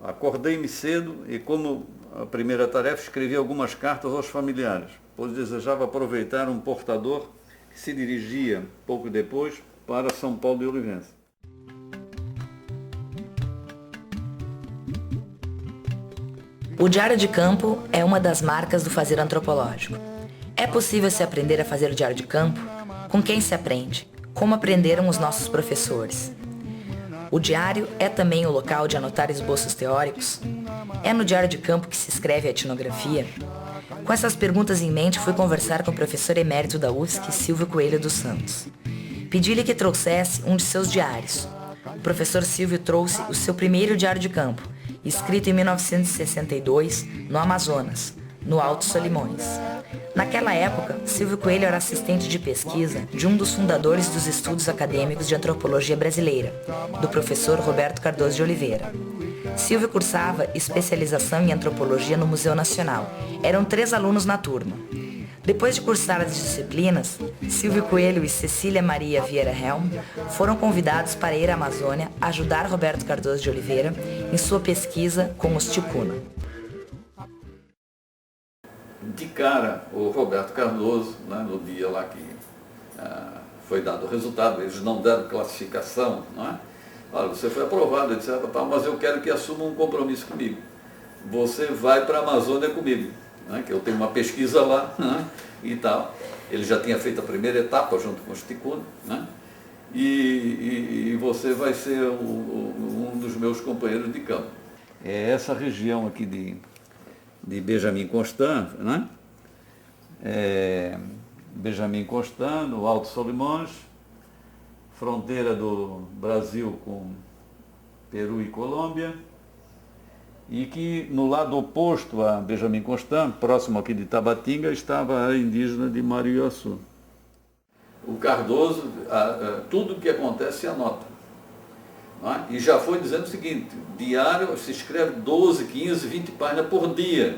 acordei-me cedo e, como a primeira tarefa, escrevi algumas cartas aos familiares, pois desejava aproveitar um portador que se dirigia, pouco depois, para São Paulo de Olivença. O diário de campo é uma das marcas do fazer antropológico. É possível se aprender a fazer o diário de campo? Com quem se aprende? Como aprenderam os nossos professores? O diário é também o local de anotar esboços teóricos? É no diário de campo que se escreve a etnografia? Com essas perguntas em mente, fui conversar com o professor emérito da UFSC, Silvio Coelho dos Santos. Pedi-lhe que trouxesse um de seus diários. O professor Silvio trouxe o seu primeiro diário de campo, escrito em 1962, no Amazonas, no Alto Solimões. Naquela época, Silvio Coelho era assistente de pesquisa de um dos fundadores dos estudos acadêmicos de antropologia brasileira, do professor Roberto Cardoso de Oliveira. Silvio cursava especialização em antropologia no Museu Nacional. Eram 3 alunos na turma. Depois de cursar as disciplinas, Silvio Coelho e Cecília Maria Vieira Helm foram convidados para ir à Amazônia ajudar Roberto Cardoso de Oliveira em sua pesquisa com os Ticuna. De cara, o Roberto Cardoso, né, no dia lá que foi dado o resultado, eles não deram classificação, não é? Olha, você foi aprovado, etc. Mas eu quero que assuma um compromisso comigo. Você vai para a Amazônia comigo, né, que eu tenho uma pesquisa lá, né, e tal. Ele já tinha feito a primeira etapa junto com os Ticuna, né, e você vai ser um dos meus companheiros de campo. É essa região aqui de Benjamin Constant, né? Benjamin Constant, no Alto Solimões, fronteira do Brasil com Peru e Colômbia, e que no lado oposto a Benjamin Constant, próximo aqui de Tabatinga, estava a área indígena de Mariuaçu. O Cardoso, tudo o que acontece anota. E já foi dizendo o seguinte: diário se escreve 12, 15, 20 páginas por dia.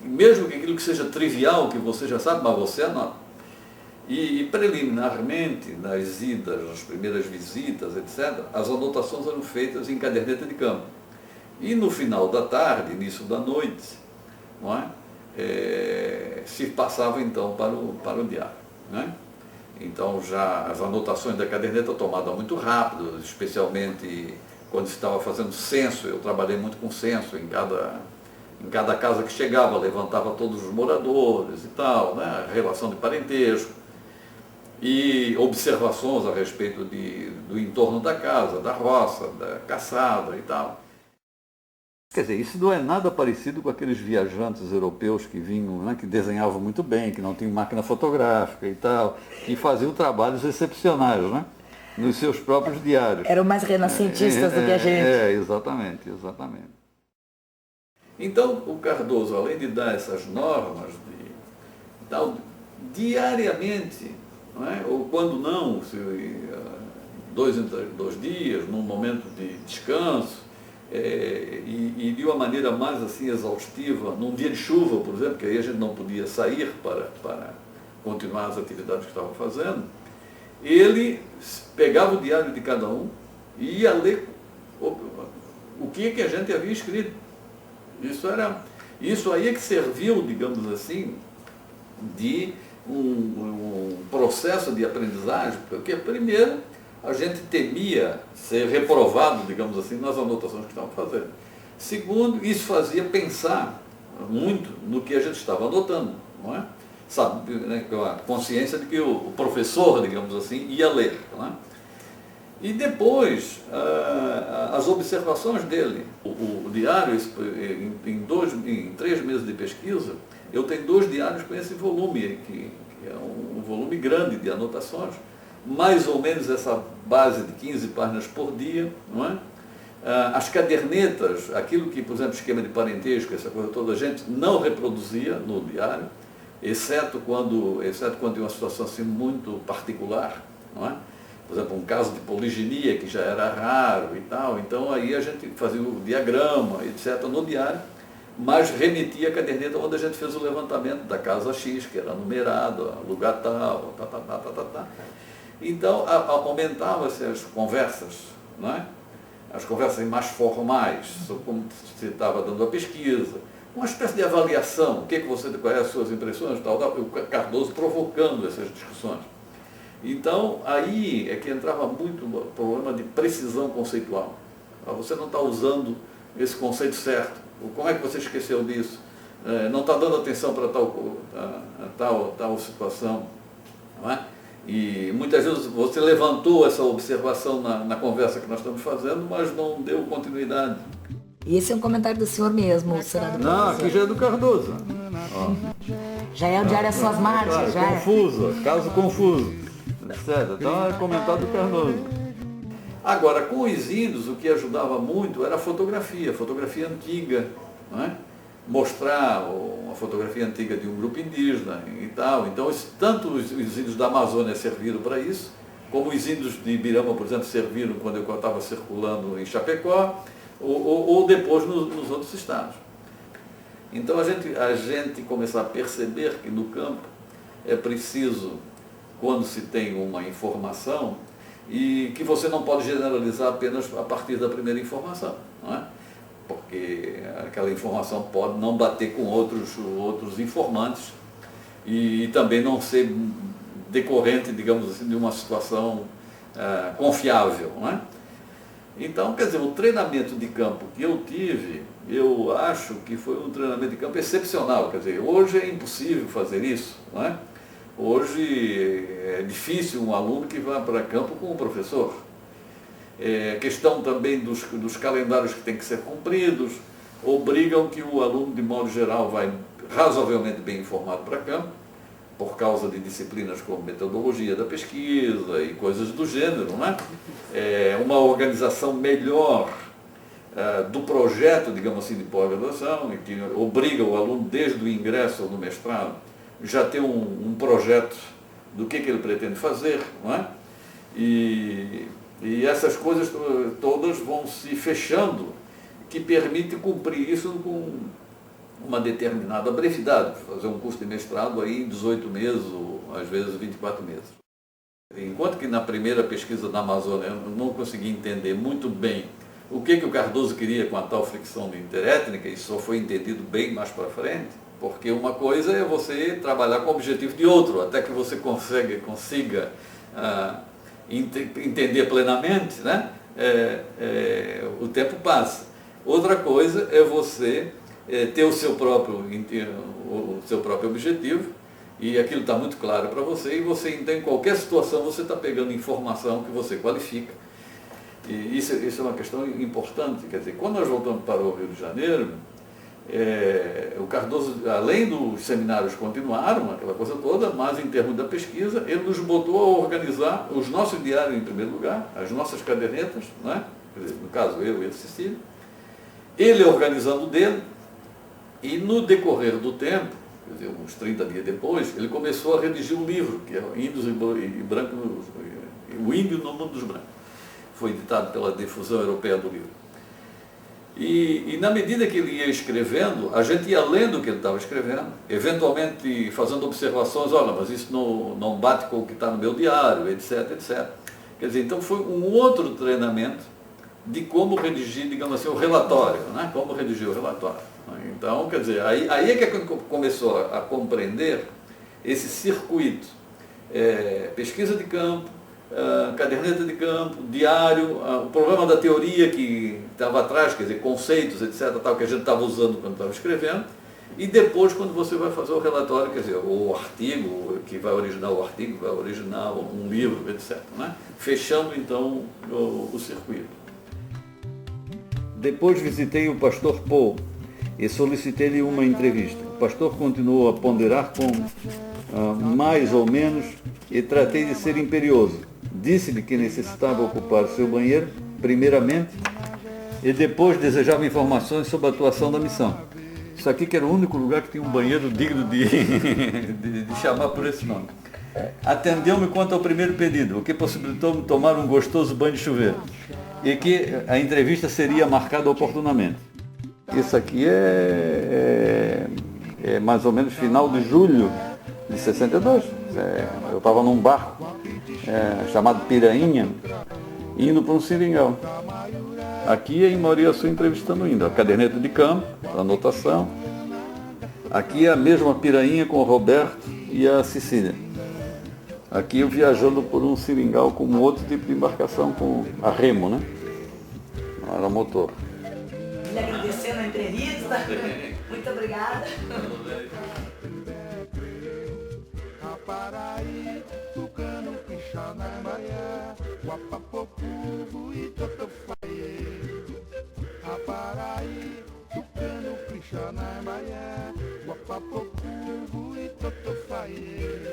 Mesmo que aquilo que seja trivial, que você já sabe, mas você anota. E preliminarmente, nas idas, nas primeiras visitas, etc., as anotações eram feitas em caderneta de campo. E no final da tarde, início da noite, se passava então para o diário. Então já as anotações da caderneta tomadas muito rápido, especialmente quando se estava fazendo censo. Eu trabalhei muito com censo, em cada casa que chegava, levantava todos os moradores e tal, né? Relação de parentesco, e observações a respeito do entorno da casa, da roça, da caçada e tal. Quer dizer, isso não é nada parecido com aqueles viajantes europeus que vinham, né, que desenhavam muito bem, que não tinham máquina fotográfica e tal, que faziam trabalhos excepcionais, né, nos seus próprios diários. Eram mais renascentistas do que a gente. Exatamente, exatamente. Então, o Cardoso, além de dar essas normas, diariamente, não é? Ou quando não, 2 em 2 dias, num momento de descanso, e de uma maneira mais assim exaustiva, num dia de chuva, por exemplo, que aí a gente não podia sair para continuar as atividades que estava fazendo, ele pegava o diário de cada um e ia ler o que a gente havia escrito. Isso aí é que serviu, digamos assim, de um processo de aprendizagem, porque primeiro a gente temia ser reprovado, digamos assim, nas anotações que estavam fazendo. Segundo, isso fazia pensar muito no que a gente estava anotando, não é? Sabe, né, com a consciência de que o professor, digamos assim, ia ler, não é? E depois, as observações dele. O diário, em 3 meses de pesquisa, eu tenho 2 diários com esse volume, que é um volume grande de anotações, mais ou menos essa base de 15 páginas por dia, não é? As cadernetas, aquilo que, por exemplo, esquema de parentesco, essa coisa toda, a gente não reproduzia no diário, exceto quando tinha uma situação assim muito particular, não é? Por exemplo, um caso de poliginia que já era raro e tal, então aí a gente fazia o diagrama, etc., no diário, mas remitia a caderneta onde a gente fez o levantamento da casa X, que era numerado, lugar tal, Então, aumentavam-se as conversas, não é? as conversas mais formais, sobre como você estava dando a pesquisa, uma espécie de avaliação, o que você conhece, suas impressões, tal, o Cardoso provocando essas discussões. Então, aí é que entrava muito o problema de precisão conceitual. Você não está usando esse conceito certo. Como é que você esqueceu disso? Não está dando atenção para tal situação. Não é? E muitas vezes você levantou essa observação na conversa que nós estamos fazendo, mas não deu continuidade. E esse é um comentário do senhor mesmo, Senado? Não, aqui já é do Cardoso. Já é o Diário às Suas Margens, já é? Confuso, caso confuso. Etc. Então é comentário do Cardoso. Agora, com os índios, o que ajudava muito era a fotografia antiga, não é? Mostrar uma fotografia antiga de um grupo indígena e tal. Então, tanto os índios da Amazônia serviram para isso, como os índios de Ibirama, por exemplo, serviram quando eu estava circulando em Chapecó, ou depois nos outros estados. Então, a gente começar a perceber que no campo é preciso, quando se tem uma informação, e que você não pode generalizar apenas a partir da primeira informação, não é? Porque aquela informação pode não bater com outros informantes e também não ser decorrente, digamos assim, de uma situação confiável, não é? Então, quer dizer, o treinamento de campo que eu tive, eu acho que foi um treinamento de campo excepcional. Quer dizer, hoje é impossível fazer isso, não é? Hoje é difícil um aluno que vá para campo com o professor. Questão também dos calendários que têm que ser cumpridos, obrigam que o aluno, de modo geral, vai razoavelmente bem informado para campo, por causa de disciplinas como metodologia da pesquisa e coisas do gênero, não é? Uma organização melhor do projeto, digamos assim, de pós-graduação, que obriga o aluno, desde o ingresso no mestrado, já ter um projeto do que ele pretende fazer, não é? E essas coisas todas vão se fechando, que permite cumprir isso com uma determinada brevidade, fazer um curso de mestrado aí em 18 meses, ou às vezes 24 meses. Enquanto que na primeira pesquisa da Amazônia eu não consegui entender muito bem o que o Cardoso queria com a tal fricção interétnica, isso só foi entendido bem mais para frente, porque uma coisa é você trabalhar com o objetivo de outro, até que você consiga entender plenamente, né? O tempo passa. Outra coisa é você ter o seu próprio objetivo, e aquilo está muito claro para você, e você, então, em qualquer situação, você está pegando informação que você qualifica. E isso é uma questão importante. Quer dizer, quando nós voltamos para o Rio de Janeiro, o Cardoso, além dos seminários continuaram, aquela coisa toda, mas em termos da pesquisa, ele nos botou a organizar os nossos diários em primeiro lugar, as nossas cadernetas, não é? No caso eu e a Cecília, ele organizando dele, e no decorrer do tempo, quer dizer, uns 30 dias depois, ele começou a redigir um livro, que é Índios e Brancos, o Índio no Mundo dos Brancos. Foi editado pela Difusão Europeia do Livro. E na medida que ele ia escrevendo, a gente ia lendo o que ele estava escrevendo, eventualmente fazendo observações, olha, mas isso não bate com o que está no meu diário, etc, etc. Quer dizer, então foi um outro treinamento de como redigir, digamos assim, o relatório, né? Como redigir o relatório. Então, quer dizer, aí é que começou a compreender esse circuito, pesquisa de campo, caderneta de campo, diário, o problema da teoria que estava atrás, quer dizer, conceitos, etc., tal, que a gente estava usando quando estava escrevendo, e depois, quando você vai fazer o relatório, quer dizer, o artigo, que vai originar o artigo, vai originar um livro, etc., né? Fechando, então, o circuito. Depois visitei o pastor Paul e solicitei-lhe uma entrevista. O pastor continuou a ponderar com mais ou menos e tratei de ser imperioso. Disse-lhe que necessitava ocupar seu banheiro, primeiramente, e depois desejava informações sobre a atuação da missão. Isso aqui que era o único lugar que tinha um banheiro digno de chamar por esse nome. Atendeu-me quanto ao primeiro pedido, o que possibilitou-me tomar um gostoso banho de chuveiro, e que a entrevista seria marcada oportunamente. Isso aqui é mais ou menos final de julho de 62. Eu estava num barco chamado Pirainha, indo para um seringal. Aqui é em Mauriaçu entrevistando o índio, a caderneta de campo, a anotação. Aqui é a mesma pirainha com o Roberto e a Cecília. Aqui eu viajando por um seringal com um outro tipo de embarcação com a remo, né? Não era motor. Lhe agradecendo a entrevista. Muito obrigada. Aparaí, Tucano, Quixana, Maia, Guapapocubo e Totofaie. Aparaí, Tucano, Quixana, Maia, Guapapocubo e Totofaie.